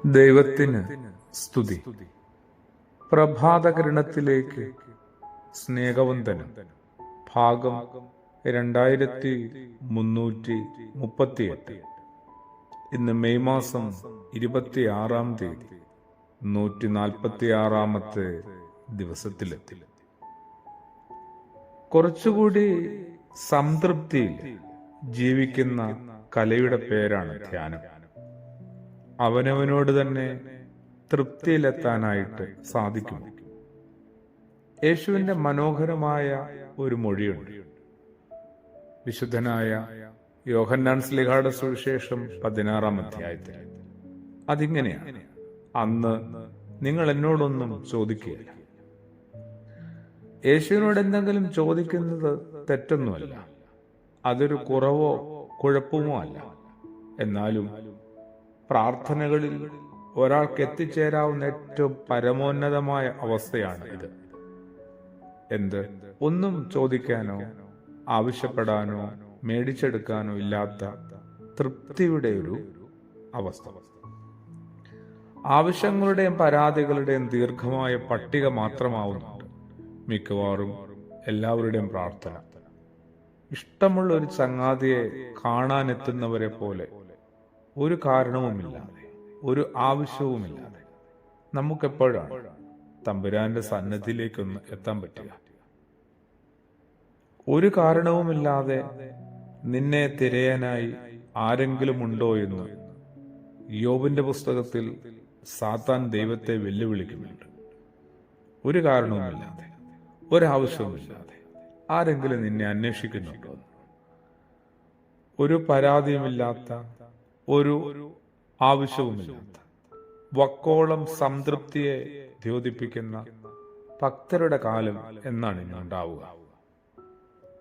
ദൈവത്തിന് സ്തുതി. പ്രഭാതകിരണത്തിലേക്ക് സ്നേഹവന്ദനം. ഭാഗം 2338. ഇന്ന് മെയ് മാസം 26-ാം തീയതി, 146-ാമത്തെ ദിവസത്തിലെത്തി. കുറച്ചുകൂടി സംതൃപ്തിയിൽ ജീവിക്കുന്ന കലയുടെ പേരാണ് ധ്യാനം. അവനവനോട് തന്നെ തൃപ്തിയിലെത്താനായിട്ട് സാധിക്കും. യേശുവിന്റെ മനോഹരമായ ഒരു മൊഴിയുണ്ട്. വിശുദ്ധനായ യോഹന്നാൻ ശ്ലീഹായുടെ സുവിശേഷം 16-ാം അധ്യായത്തിൽ. അതിങ്ങനെയാണ്: അന്ന് നിങ്ങൾ എന്നോടൊന്നും ചോദിക്കുകയില്ല. യേശുവിനോട് എന്തെങ്കിലും ചോദിക്കുന്നത് തെറ്റൊന്നുമല്ല, അതൊരു കുറവോ കുഴപ്പമോ അല്ല. എന്നാലും പ്രാർത്ഥനകളിൽ ഒരാൾക്ക് എത്തിച്ചേരാവുന്ന ഏറ്റവും പരമോന്നതമായ അവസ്ഥയാണ് ഇത്. എന്ത്? ഒന്നും ചോദിക്കാനോ ആവശ്യപ്പെടാനോ മേടിച്ചെടുക്കാനോ ഇല്ലാത്ത തൃപ്തിയുടെ ഒരു അവസ്ഥ. ആവശ്യങ്ങളുടെയും പരാതികളുടെയും ദീർഘമായ പട്ടിക മാത്രമാവുന്നുണ്ട് മിക്കവാറും എല്ലാവരുടെയും പ്രാർത്ഥന. ഇഷ്ടമുള്ള ഒരു ചങ്ങാതിയെ കാണാനെത്തുന്നവരെ പോലെ ഒരു കാരണവുമില്ലാതെ, ഒരു ആവശ്യവുമില്ലാതെ നമുക്കെപ്പോഴാണ് തമ്പുരാന്റെ സന്നിധിയിലേക്കൊന്ന് എത്താൻ പറ്റുക? ഒരു കാരണവുമില്ലാതെ നിന്നെ തിരയാനായി ആരെങ്കിലും ഉണ്ടോ എന്ന് യോബിന്റെ പുസ്തകത്തിൽ സാത്താൻ ദൈവത്തെ വെല്ലുവിളിക്കുന്നുണ്ട്. ഒരു കാരണവുമില്ലാതെ, ഒരാവശ്യവുമില്ലാതെ ആരെങ്കിലും നിന്നെ അന്വേഷിക്കുന്നുണ്ടോ? ഒരു പരാതിയുമില്ലാത്ത, ഒരു ആവശ്യവുമില്ലാത്ത, വക്കോളം സംതൃപ്തിയെ ദ്യോതിപ്പിക്കുന്ന ഭക്തരുടെ കാലം എന്നാണ് ഇനി ഉണ്ടാവുക.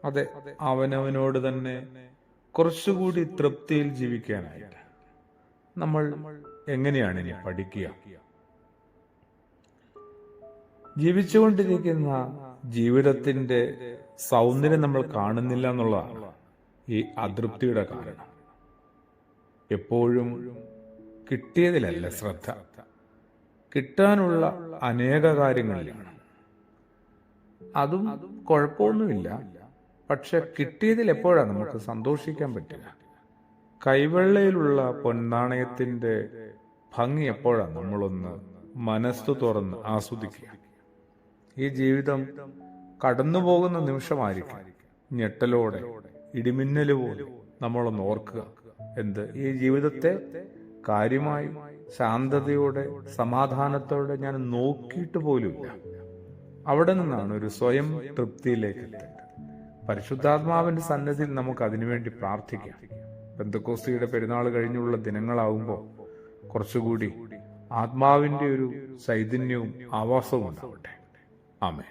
അതെ, അവനവനോട് തന്നെ കുറച്ചുകൂടി തൃപ്തിയിൽ ജീവിക്കാനായിട്ട് നമ്മൾ എങ്ങനെയാണ് ഇനി പഠിക്കുക? ജീവിച്ചുകൊണ്ടിരിക്കുന്ന ജീവിതത്തിന്റെ സൗന്ദര്യം നമ്മൾ കാണുന്നില്ല എന്നുള്ളതാണ് ഈ അതൃപ്തിയുടെ കാരണം. എപ്പോഴും കിട്ടിയതിലല്ല ശ്രദ്ധ, കിട്ടാനുള്ള അനേക കാര്യങ്ങളിലാണ്. അതും കുഴപ്പമൊന്നുമില്ല, പക്ഷെ കിട്ടിയതിൽ എപ്പോഴാണ് നമുക്ക് സന്തോഷിക്കാൻ പറ്റുക? കൈവെള്ളയിലുള്ള പൊന്നാണയത്തിന്റെ ഭംഗി എപ്പോഴാണ് നമ്മളൊന്ന് മനസ്സ് തുറന്ന് ആസ്വദിക്കുക? ഈ ജീവിതം കടന്നു പോകുന്ന നിമിഷമായിരിക്കും ഞെട്ടലോടെ, ഇടിമിന്നല് പോലെ നമ്മളൊന്ന് ഓർക്കുക. എന്ത്? ഈ ജീവിതത്തെ കാര്യമായി ശാന്തതയോടെ സമാധാനത്തോടെ ഞാൻ നോക്കിയിട്ട് പോലുമില്ല. അവിടെ നിന്നാണ് ഒരു സ്വയം തൃപ്തിയിലേക്ക് എത്തേണ്ടത്. പരിശുദ്ധാത്മാവിന്റെ സന്നിധിയിൽ നമുക്ക് അതിനുവേണ്ടി പ്രാർത്ഥിക്കാം. പെന്തക്കോസ്തിയുടെ പെരുന്നാൾ കഴിഞ്ഞുള്ള ദിനങ്ങളാവുമ്പോൾ കുറച്ചുകൂടി ആത്മാവിന്റെ ഒരു ചൈതന്യവും ആവാസവും ഉണ്ടാവട്ടെ. ആമേൻ.